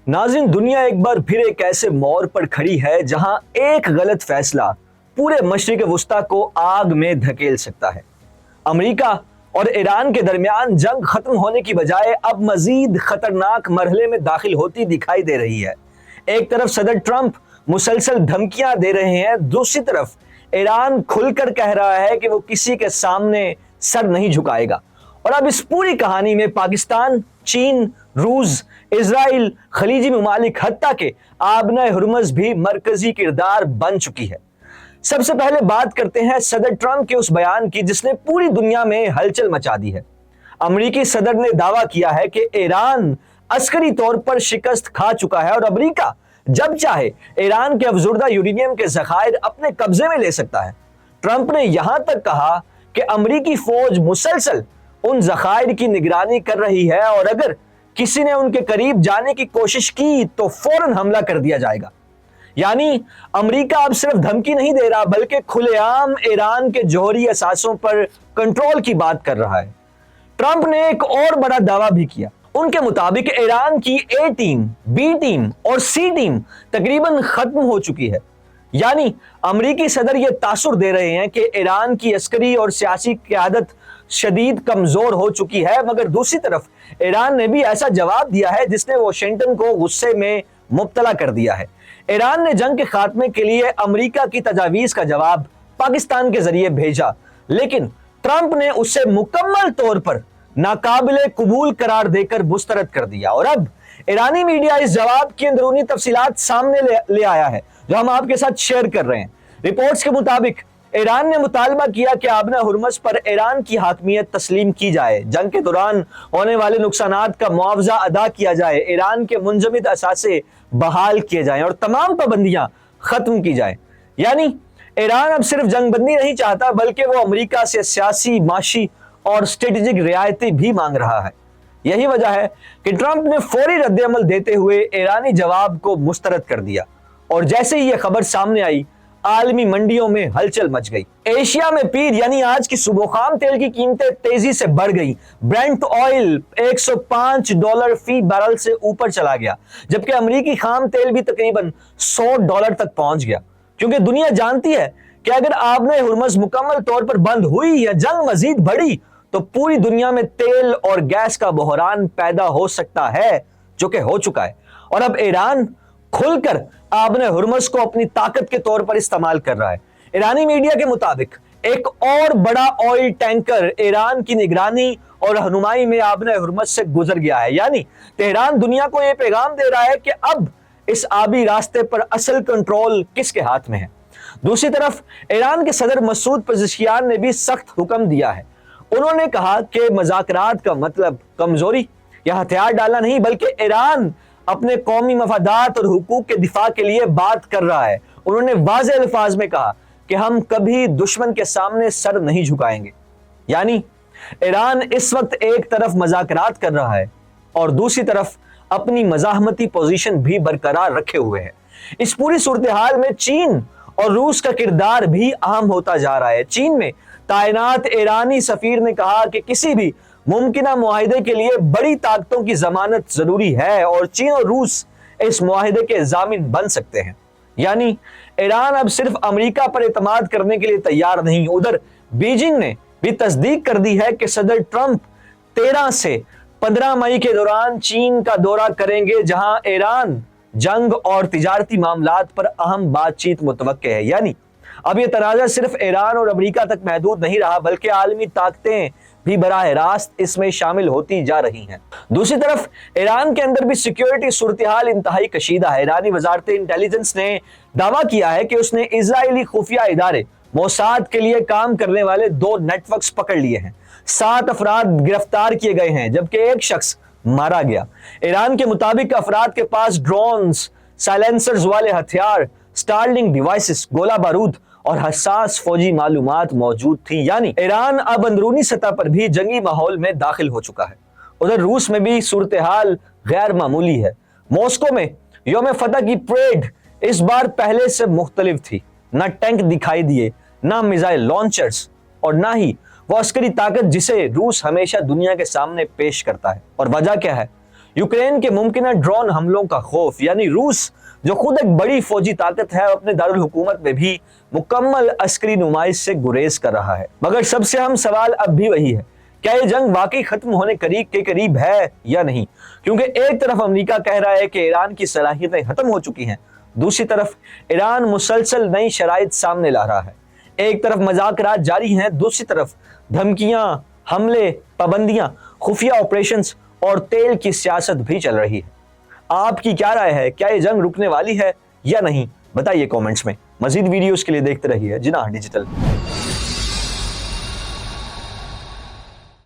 नाज़रीन, दुनिया एक बार फिर एक ऐसे मोड़ पर खड़ी है जहां एक गलत फैसला पूरे मशरिक़ वुस्ता को आग में धकेल सकता है। अमेरिका और ईरान के दरमियान जंग खत्म होने की बजाय अब मजीद खतरनाक मरहले में दाखिल होती दिखाई दे रही है। एक तरफ सदर ट्रंप मुसलसल धमकियां दे रहे हैं, दूसरी तरफ ईरान खुलकर कह रहा है कि वो किसी के सामने सर नहीं झुकाएगा। और अब इस पूरी कहानी में पाकिस्तान, चीन, रूस, इजराइल, खलीजी ममालिक हत्ता के आबना हुर्मुज़ भी मरकजी किरदार बन चुकी है। सबसे पहले बात करते हैं सदर ट्रंप के उस बयान की जिसने पूरी दुनिया में हलचल मचा दी है। अमेरिकी सदर ने दावा किया है कि ईरान अस्करी तौर पर शिकस्त खा चुका है और अमेरिका जब चाहे ईरान के अफजुर्दा यूरेनियम के ज़खायर अपने कब्जे में ले सकता है। ट्रंप ने यहां तक कहा कि अमेरिकी फौज मुसलसल उन ज़खायर की निगरानी कर रही है और अगर किसी ने उनके करीब जाने की कोशिश की तो फौरन हमला कर दिया जाएगा। यानी अमेरिका अब सिर्फ धमकी नहीं दे रहा बल्कि खुलेआम ईरान के जौहरी असासों पर कंट्रोल की बात कर रहा है। ट्रंप ने एक और बड़ा दावा भी किया। उनके मुताबिक ईरान की ए टीम, बी टीम और सी टीम तकरीबन खत्म हो चुकी है। यानी अमेरिकी सदर ये तासुर दे रहे हैं कि ईरान की अस्करी और सियासी क़यादत शदीद कमजोर हो चुकी है, मगर दूसरी तरफ ईरान ने भी ऐसा जवाब दिया है जिसने वाशिंगटन को गुस्से में मुब्तला कर दिया है। ईरान ने जंग के खात्मे के लिए अमेरिका की तजावीज़ का जवाब पाकिस्तान के जरिए भेजा, लेकिन ट्रंप ने उसे मुकम्मल तौर पर नाकाबिले कबूल करार देकर मुस्तरद कर दिया। और अब ईरानी मीडिया इस जवाब की अंदरूनी तफसीलात सामने ले आया है जो हम आपके साथ शेयर कर रहे हैं। रिपोर्ट्स के मुताबिक ईरान ने मुतालबा किया कि आबना हुर्मुज़ पर ईरान की हाकमियत तस्लीम की जाए, जंग के दौरान होने वाले नुकसानात का मुआवजा अदा किया जाए, ईरान के मुंजमद असासे बहाल किए जाएं और तमाम पाबंदियां खत्म की जाए। यानी ईरान अब सिर्फ जंगबंदी नहीं चाहता बल्कि वो अमेरिका से सियासी, माशी और स्ट्रेटेजिक रियायतें भी मांग रहा है। यही वजह है कि ट्रंप ने फौरी रद्द-ए-अमल देते हुए ईरानी जवाब को मुस्तरद कर दिया और जैसे ही यह खबर सामने आई आलमी मंडियों में हलचल मच गई। एशिया में पीर यानी आज की सुबह तेल की कीमतें तेजी से बढ़ गई। ब्रेंट ऑयल $105 फी बैरल से ऊपर चला गया, जबकि अमेरिकी खाम तेल भी तकरीबन $100 तक पहुंच गया। क्योंकि दुनिया जानती है कि अगर आबना हुर्मुज़ मुकम्मल तौर पर बंद हुई या जंग मजीद बढ़ी तो पूरी दुनिया में तेल और गैस का बहरान पैदा हो सकता है, जो कि हो चुका है। और अब ईरान खुलकर आबना हुर्मुज़ को अपनी ताकत के तौर पर इस्तेमाल कर रहा है। ईरानी मीडिया के मुताबिक एक और बड़ा ऑयल टैंकर ईरान की निगरानी और रहनुमाई में आबना हुर्मुज़ से गुजर गया है। यानी तेहरान दुनिया को यह पैगाम दे रहा है कि अब इस आबी रास्ते पर असल कंट्रोल किसके हाथ में है। दूसरी तरफ ईरान के सदर मसूद पेज़ेश्कियान ने भी सख्त हुक्म दिया है। उन्होंने कहा कि मज़ाकरात का मतलब कमजोरी या हथियार डालना नहीं, बल्कि ईरान अपने कौमी मफादात और हुकूक के दिफा के लिए बात कर रहा है। उन्होंने वाज़ेह अल्फाज में कहा कि हम कभी दुश्मन के सामने सर नहीं झुकाएंगे। यानी ईरान इस वक्त एक तरफ मज़ाकरात कर रहा है और दूसरी तरफ अपनी मज़ाहमती पोजीशन भी बरकरार रखे हुए है। इस पूरी सूरत हाल में चीन और रूस का किरदार भी अहम होता जा रहा है। चीन में तैनात ईरानी सफीर ने कहा कि किसी भी मुमकिना मुआहिदे के लिए बड़ी ताकतों की जमानत जरूरी है और चीन और रूस इस मुआहिदे के जामिन बन सकते हैं। यानी ईरान अब सिर्फ अमेरिका पर एतमाद करने के लिए तैयार नहीं, उधर बीजिंग ने भी तस्दीक कर दी है कि सदर ट्रंप 13 से 15 मई के दौरान चीन का दौरा करेंगे, जहां ईरान जंग और तिजारती मामलात पर अहम बातचीत मुतवक्के है। यानी अब यह तनाज़ा सिर्फ ईरान और अमेरिका तक महदूद नहीं रहा बल्कि आलमी ताकतें भी बराह रास्त इसमें शामिल होती जा रही हैं। दूसरी तरफ ईरान के अंदर भी सिक्योरिटी सूरत हाल इंतहाई कशीदा है। ईरानी वजारत इंटेलिजेंस ने दावा किया है कि उसने इजरायली खुफिया इदारे मोसाद के लिए काम करने वाले 2 नेटवर्क्स पकड़ लिए हैं। 7 अफराद गिरफ्तार किए गए हैं जबकि एक शख्स मारा गया। ईरान के मुताबिक अफराद के पास ड्रोन्स, साइलेंसर्स वाले हथियार, स्टारलिंक डिवाइसेस, गोला बारूद और हसास फौजी मालूमात मौजूद थी। यानी ईरान अब अंदरूनी सतह पर भी जंगी माहौल में दाखिल हो चुका है। उधर रूस में भी सूरत हाल गैर मामूली है। मॉस्को में यौम फतह की परेड इस बार पहले से मुख्तलिफ थी। ना टैंक दिखाई दिए, ना मिसाइल लॉन्चर्स और ना ही वो अस्करी ताकत जिसे रूस हमेशा दुनिया के सामने पेश करता है। और वजह क्या है? यूक्रेन के मुमकिन ड्रोन हमलों का खौफ, यानी रूस जो खुद एक बड़ी फौजी ताकत है, अपने दारुल हुकूमत में भी मुकम्मल अस्करी नुमाइश से गुरेज कर रहा है। मगर सबसे अहम सवाल अब भी वही है, क्या ये जंग वाकई खत्म होने के करीब है या नहीं? क्योंकि एक तरफ अमेरिका कह रहा है कि ईरान की सलाहियतें खत्म हो चुकी हैं, दूसरी तरफ ईरान मुसलसल नई शराइत सामने ला रहा है। एक तरफ मज़ाकरात जारी हैं, दूसरी तरफ धमकियां, हमले, पाबंदियां, खुफिया ऑपरेशंस और तेल की सियासत भी चल रही है। आपकी क्या राय है? क्या ये जंग रुकने वाली है या नहीं? बताइए कमेंट्स में। मजीद वीडियोस के लिए देखते रहिए जिनाह डिजिटल।